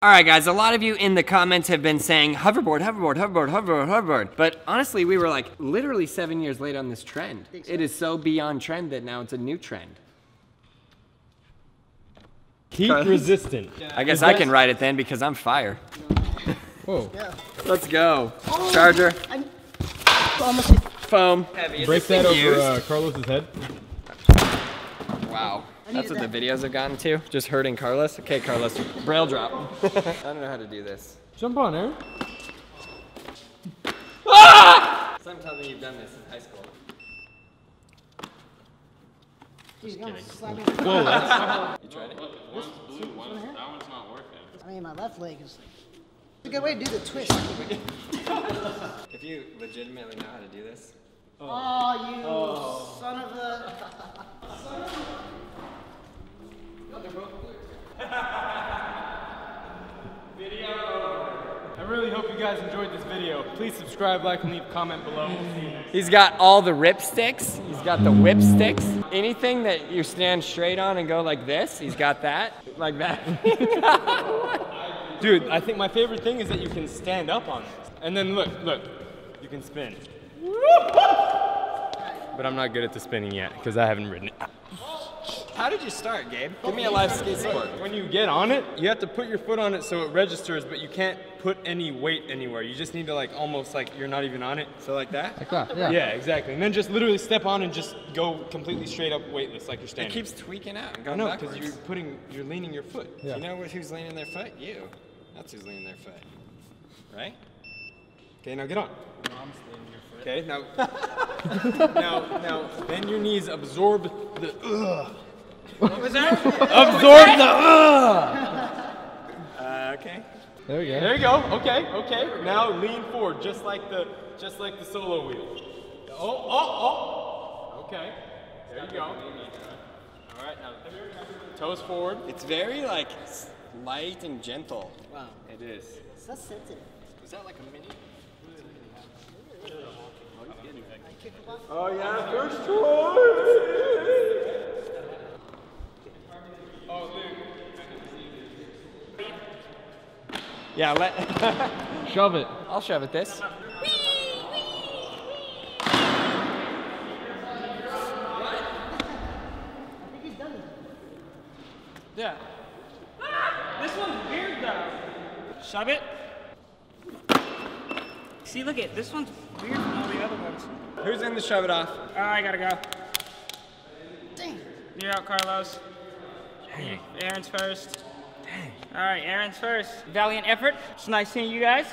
Alright guys, a lot of you in the comments have been saying hoverboard, hoverboard, hoverboard, hoverboard, hoverboard. But honestly, we were like literally 7 years late on this trend. It is so beyond trend that now it's a new trend. Heat resistant. I guess I can ride it then because I'm fire. Whoa. Yeah. Let's go. Charger. Foam. Break that over Carlos's head. Wow. That's what the videos have gotten to. Just hurting Carlos. Okay, Carlos. Braille drop. I don't know how to do this. Jump on, Aaron. Ah! Someone tells me you've done this in high school. Just kidding. Whoa, that's... You tried it? One's blue, that one's not working. I mean, my left leg is... It's a good way to do the twist. If you legitimately know how to do this. Oh, you son of a... I really hope you guys enjoyed this video. Please subscribe, like, and leave a comment below. We'll see you next time. He's got all the rip sticks. He's got the whip sticks. Anything that you stand straight on and go like this, he's got that. Like that. Dude, I think my favorite thing is that you can stand up on this. And then look, you can spin. But I'm not good at the spinning yet, because I haven't ridden it. How did you start, Gabe? Give me a live skateboard. When you get on it, you have to put your foot on it so it registers, but you can't put any weight anywhere. You just need to like almost like you're not even on it. So like that? Like that, yeah. Yeah, exactly. And then just literally step on and just go completely straight up weightless like you're standing. It keeps tweaking out and going I know, backwards. because you're leaning your foot. Yeah. You know who's leaning their foot? You. That's who's leaning their foot. Right? Okay, now get on. Mom's leaning your foot. Okay, now, now, then your knees absorb the What was that? Absorb the Okay. There you go. There you go. Okay. Now lean forward, just like the solo wheel. Oh. Okay. There you go. All right, now toes forward. It's very like light and gentle. Wow. It is. So sensitive. Is that like a mini? Oh yeah, first try. Oh, Luke. Yeah, Shove it. I'll shove it this. I think he's done it. Yeah. This one's weird though. Shove it. See, look at this one's weird from all the other ones. Who's in the shove it off? Oh, I gotta go. Dang. You're out, Carlos. Dang. Aaron's first. Dang. All right, Aaron's first. Valiant effort. It's nice seeing you guys.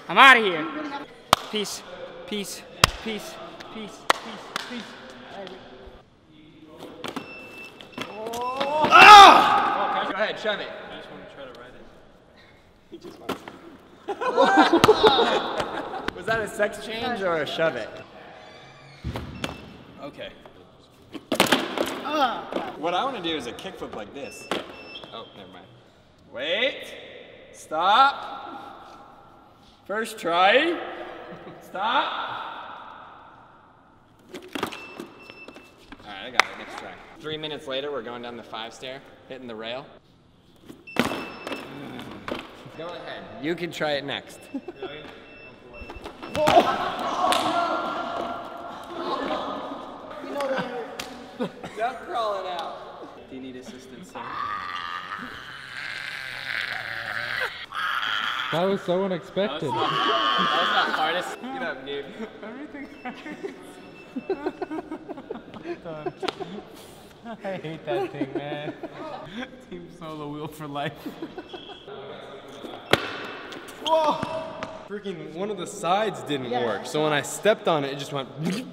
I'm out of here. Peace. Peace. Peace. Peace. Peace. Peace. Oh! Go ahead, shove it. I just want to try to ride it. He just wants to. Was that a sex change or a shove it? Okay. What I want to do is a kickflip like this. Oh, never mind. Wait. Stop. First try. Stop. Alright, I got it. Next try. 3 minutes later, we're going down the 5 stair, hitting the rail. Go ahead. You can try it next. Really? You know that hurt. Stop crawling out. Do you need assistance, sir? That was so unexpected. That was not hardest. Get up, Gabe. Everything hurts. I hate that thing, man. Team solo wheel for life. Whoa! Freaking one of the sides didn't work, so when I stepped on it, it just went. Did you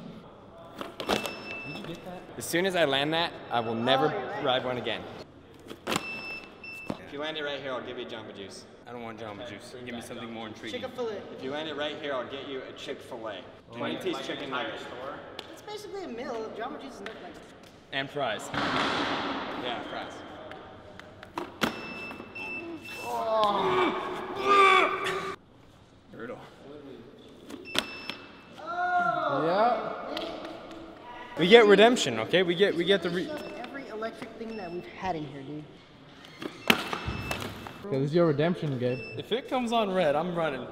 get that? As soon as I land that, I will never ride one again. If you land it right here, I'll give you Jamba Juice. I don't want Jamba Juice. Give me something more intriguing. Chicken fillet. If you land it right here, I'll get you a Chick-fil-A. 20-piece chicken nugget. It's basically a meal. Jamba Juice is not like... And fries. Yeah, fries. Brutal. Yeah. We get redemption, okay? We get the Every electric thing that we've had in here, dude. Okay, this is your redemption, Gabe. If it comes on red, I'm running.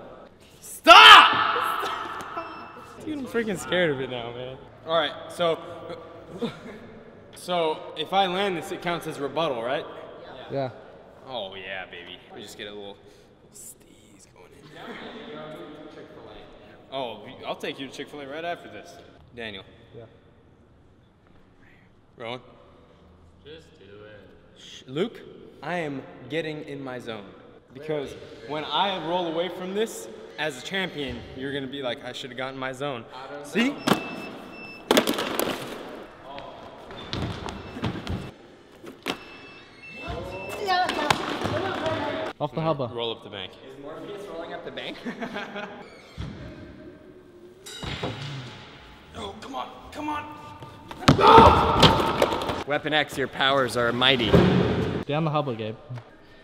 Stop! Dude, I'm freaking scared of it now, man. All right, so if I land this, it counts as rebuttal, right? Yeah. Oh yeah, baby. We just get a little steez going in. Oh, I'll take you to Chick-fil-A right after this. Daniel. Yeah. Rowan. Just do it. Luke, I am getting in my zone. Because when I roll away from this, as a champion, you're gonna be like, I should have gotten my zone. See? Off the hubba. Roll up the bank. Is Morpheus rolling up the bank? Oh, come on, come on. Weapon X, your powers are mighty. Down the hubba, Gabe.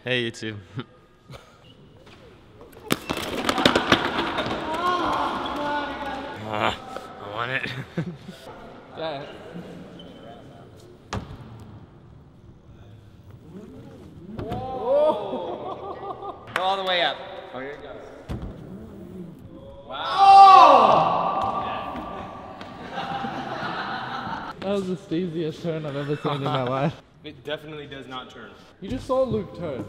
Hey, you too. I want it. Yeah. Go all the way up. Oh, here it goes. That was the steeziest turn I've ever seen in my life. It definitely does not turn. You just saw Luke turn.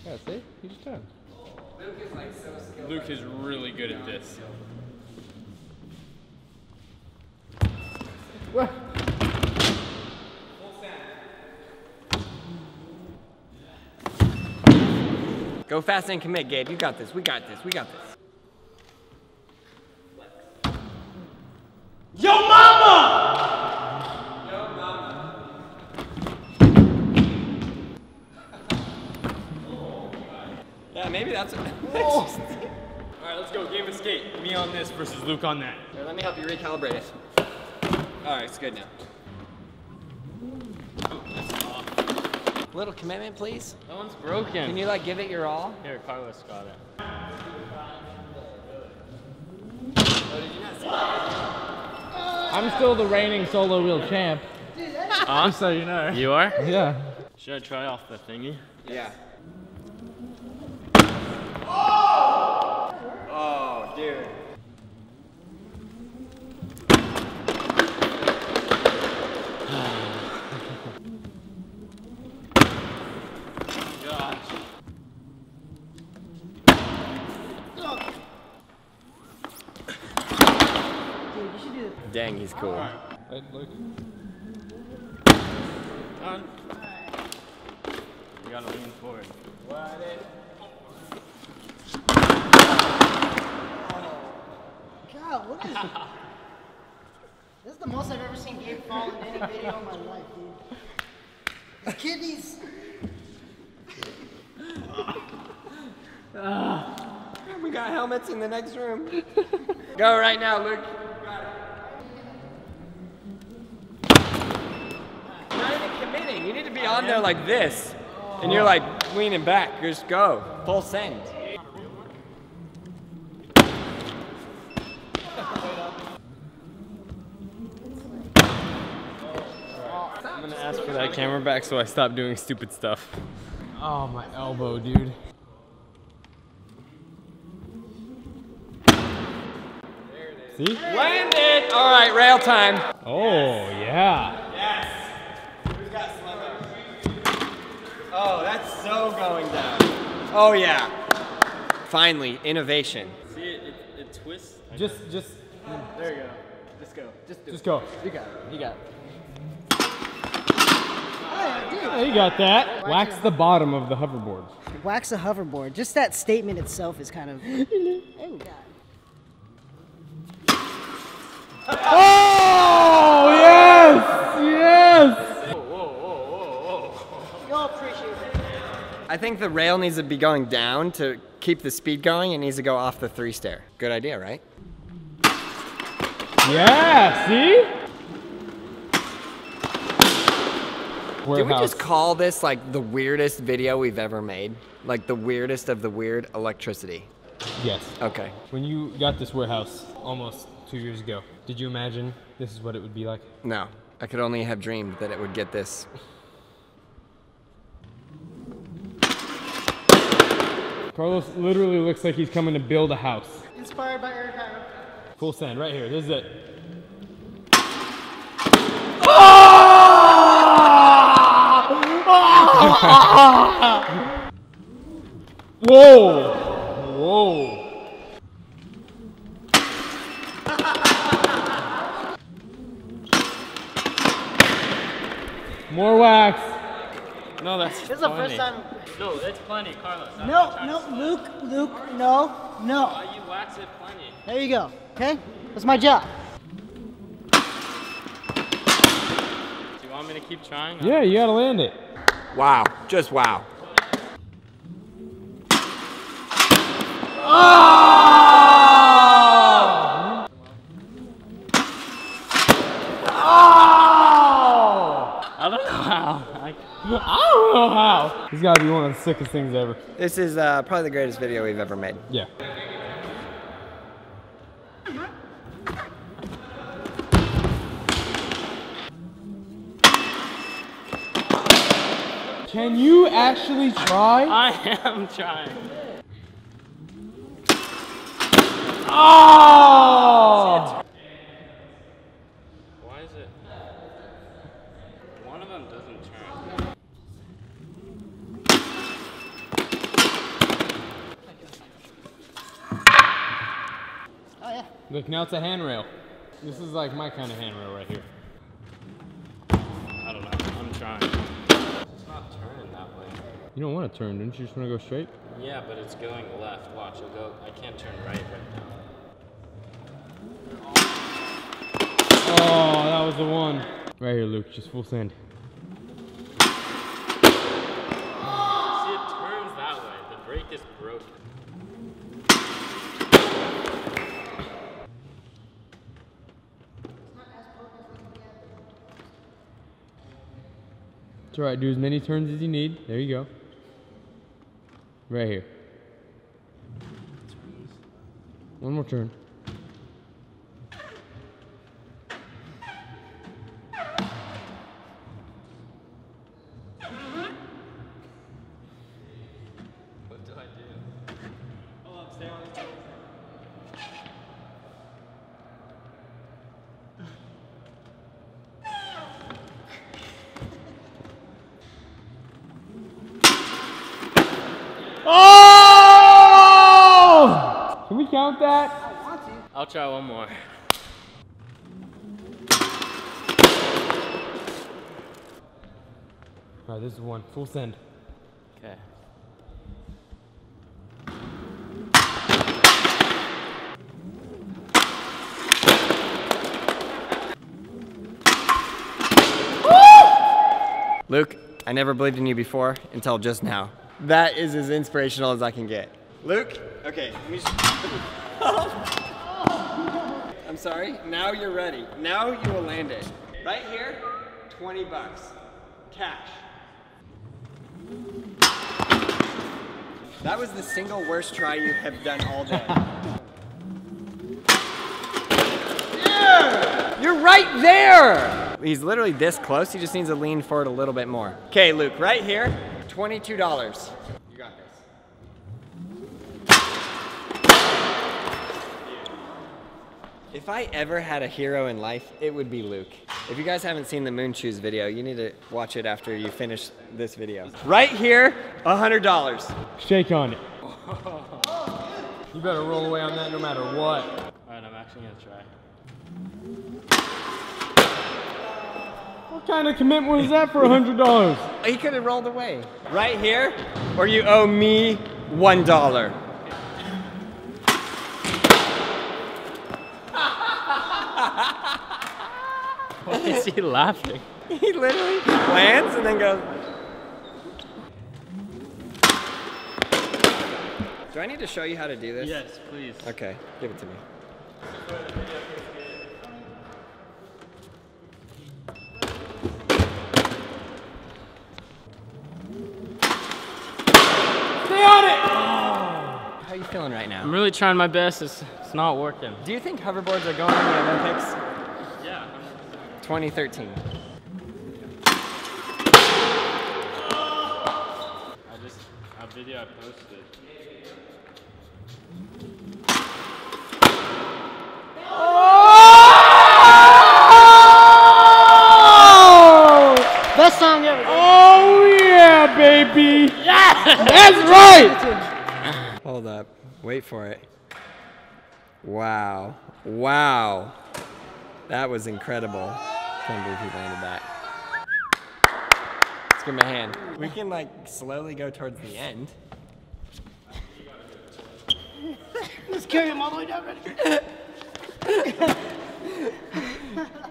Yeah, see? He just turned. Luke is like so skilled. Luke is really good at this. What? Go fast and commit, Gabe. You got this. We got this. We got this. Yo, mama! Yeah, maybe that's it. All right, let's go. Game of skate. Me on this versus Luke on that. Here, let me help you recalibrate it. All right, it's good now. Little commitment, please. That one's broken. Can you like give it your all? Here, Carlos got it. Oh, did you not see I'm still the reigning solo wheel champ. Just so you know. You are? Yeah. Should I try off the thingy? Yeah. Oh, dude. Gosh. Dude, you should do this. Dang, he's cool. Wait, Luke. Done. You gotta lean forward. God, what is this? This is the most I've ever seen Gabe fall in any video in my life, dude. His kidneys. We got helmets in the next room. Go right now, Luke. You're not even committing. You need to be on there like this. And you're like leaning back. Just go. Full send. I'm gonna ask for that camera back so I stop doing stupid stuff. Oh, my elbow, dude. See? Landed! All right, rail time. Oh, yeah. Yes. Who's got slow? Oh, that's so going down. Oh, yeah. Finally, innovation. See, it twists. Just, There you go. Just go. Just do just go. You got it. You got it. Yeah, you got that. Wax the bottom of the hoverboard. Wax a hoverboard. Just that statement itself is kind of. Oh, God. Oh, yes! Yes! You'll appreciate it. I think the rail needs to be going down to keep the speed going. It needs to go off the 3-stair. Good idea, right? Yeah, see? Did we just call this like the weirdest video we've ever made? Like the weirdest of the weird electricity? Yes. Okay. When you got this warehouse almost 2 years ago, did you imagine this is what it would be like? No, I could only have dreamed that it would get this. Carlos literally looks like he's coming to build a house. Inspired by Eric Kyro. Full send right here. This is it. Whoa! Whoa! More wax. No, that's This is the first time. No, that's plenty, Carlos. No, Luke, no. You wax it plenty. There you go. Okay? That's my job. Do you want me to keep trying? Yeah, you gotta land it. Wow, just wow. I don't know how. I don't know how. This gotta be one of the sickest things ever. This is probably the greatest video we've ever made. Yeah. Can you actually try? I am trying. Oh! Why is it? One of them doesn't turn. Oh yeah. Look, now it's a handrail. This is like my kind of handrail right here. I don't know. I'm trying. It's not turning that way. You don't want to turn, don't you just want to go straight? Yeah, but it's going left. Watch, it'll go. I can't turn right now. Oh, that was the one. Right here, Luke, just full send. See, it turns that way. The brake is broken. It's alright, do as many turns as you need. There you go. Right here. One more turn. What do I do? Hold on, stay on this. Oh! Can we count that? I want to. I'll try one more. Alright, this is one. Full send. Okay. Luke, I never believed in you before until just now. That is as inspirational as I can get. Luke, okay, let me I'm sorry, now you're ready. Now you will land it. Right here, 20 bucks, cash. That was the single worst try you have done all day. Yeah! You're right there! He's literally this close, he just needs to lean forward a little bit more. Okay, Luke, right here, $22. You got this. If I ever had a hero in life, it would be Luke. If you guys haven't seen the Moon Shoes video, you need to watch it after you finish this video. Right here, $100. Shake on it. You better roll away on that no matter what. Alright, I'm actually gonna try. What kind of commitment was that for $100? He could have rolled away. Right here, or you owe me $1. Why is he laughing? He literally lands and then goes. Do I need to show you how to do this? Yes, please. Okay, give it to me. Stay on it! How are you feeling right now? I'm really trying my best. It's not working. Do you think hoverboards are going to the Olympics? Yeah. 2013. A video I posted. That's right! Hold up. Wait for it. Wow. Wow. That was incredible. Can't believe he landed that. Let's give him a hand. We can like slowly go towards the end. Just carry him all the way down.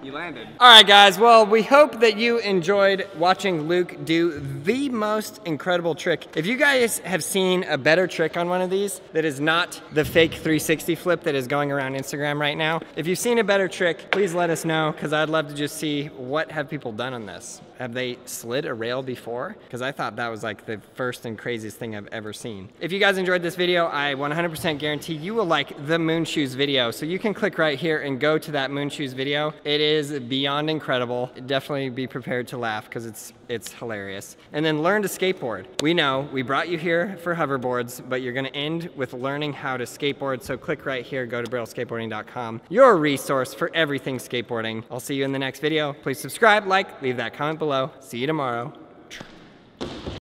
You landed. All right, guys. Well, we hope that you enjoyed watching Luke do the most incredible trick. If you guys have seen a better trick on one of these that is not the fake 360 flip that is going around Instagram right now, if you've seen a better trick, please let us know, because I'd love to just see what have people done on this. Have they slid a rail before? Because I thought that was like the first and craziest thing I've ever seen. If you guys enjoyed this video, I 100% guarantee you will like the moon shoes video. So you can click right here and go to that moon shoes video. It is beyond incredible. Definitely be prepared to laugh because it's hilarious. And then learn to skateboard. We know we brought you here for hoverboards, but you're gonna end with learning how to skateboard. So click right here, go to brailleskateboarding.com, your resource for everything skateboarding. I'll see you in the next video. Please subscribe, like, leave that comment below. See you tomorrow.